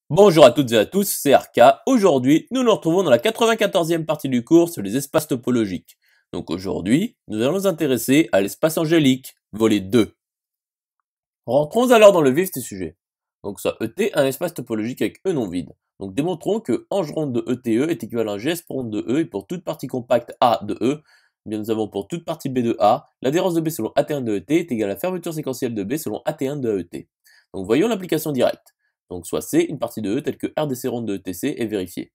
Bonjour à toutes et à tous, c'est Arca. Aujourd'hui, nous nous retrouvons dans la 94e partie du cours sur les espaces topologiques. Donc aujourd'hui, nous allons nous intéresser à l'espace angélique, volet 2. Rentrons alors dans le vif du sujet. Donc soit ET un espace topologique avec E non vide. Donc démontrons que ange ronde de ETE est équivalent à GS ronde de E et pour toute partie compacte A de E, eh bien nous avons pour toute partie B de A, l'adhérence de B selon AT1 de ET est égale à la fermeture séquentielle de B selon AT1 de AET. Donc voyons l'application directe. Donc soit C, une partie de E telle que RDC ronde de ETC est vérifiée.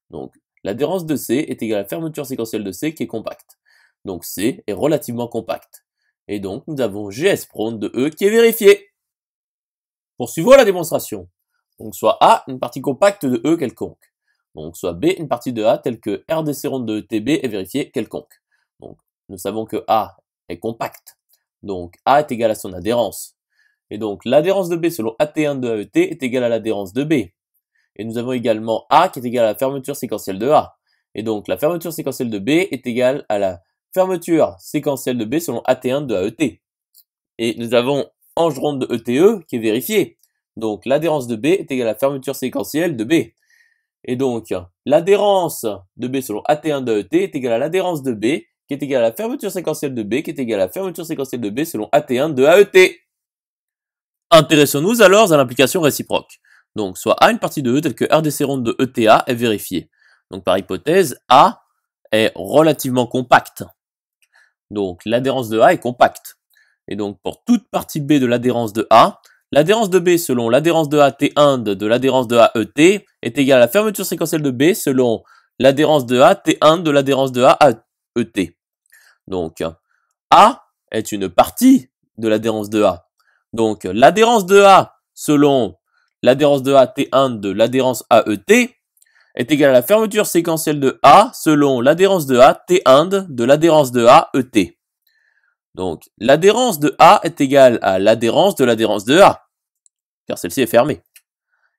Donc l'adhérence de C est égale à la fermeture séquentielle de C qui est compacte. Donc C est relativement compacte. Et donc nous avons GS ronde de E qui est vérifié. Poursuivons la démonstration. Donc soit A, une partie compacte de E quelconque. Donc soit B, une partie de A telle que RDC ronde de ETB est vérifiée quelconque. Donc nous savons que A est compacte. Donc A est égal à son adhérence. Et donc l'adhérence de B selon AT1 de AET est égale à l'adhérence de B. Et nous avons également A qui est égal à la fermeture séquentielle de A. Et donc la fermeture séquentielle de B est égale à la fermeture séquentielle de B selon AT1 de AET. Et nous avons ange ronde de ETE qui est vérifié. Donc l'adhérence de B est égale à la fermeture séquentielle de B. Et donc l'adhérence de B selon AT1 de AET est égale à l'adhérence de B qui est égale à la fermeture séquentielle de B qui est égale à la fermeture séquentielle de B selon AT1 de AET. Intéressons-nous alors à l'implication réciproque. Donc, soit A, une partie de E telle que RDC ronde de ETA est vérifiée. Donc, par hypothèse, A est relativement compacte. Donc, l'adhérence de A est compacte. Et donc, pour toute partie B de l'adhérence de A, l'adhérence de B selon l'adhérence de A T1 de l'adhérence de A ET est égale à la fermeture séquentielle de B selon l'adhérence de A T1 de l'adhérence de A ET. Donc, A est une partie de l'adhérence de A. Donc, l'adhérence de A selon l'adhérence de A T1 de l'adhérence AET est égale à la fermeture séquentielle de A selon l'adhérence de A T1 de l'adhérence de A ET. Donc, l'adhérence de A est égale à l'adhérence de A, car celle-ci est fermée.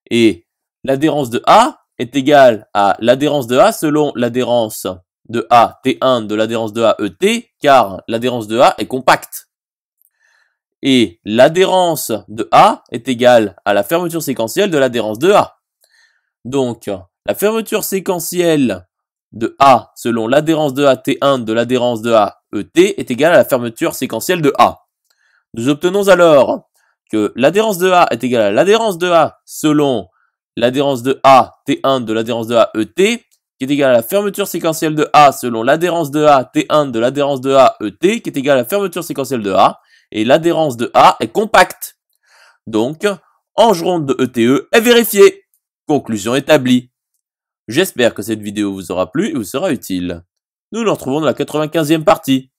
Et l'adhérence de A est égale à l'adhérence de A selon l'adhérence de A T1 de l'adhérence de A ET, car l'adhérence de A est compacte. Et l'adhérence de A est égale à la fermeture séquentielle de l'adhérence de A. Donc, la fermeture séquentielle de A selon l'adhérence de A T1 de l'adhérence de A ET est égale à la fermeture séquentielle de A. Nous obtenons alors que l'adhérence de A est égale à l'adhérence de A selon l'adhérence de A T1 de l'adhérence de A ET, qui est égale à la fermeture séquentielle de A selon l'adhérence de A T1 de l'adhérence de A ET, qui est égale à la fermeture séquentielle de A, et l'adhérence de A est compacte. Donc, ange ronde de ETE est vérifiée. Conclusion établie. J'espère que cette vidéo vous aura plu et vous sera utile. Nous nous retrouvons dans la 95e partie.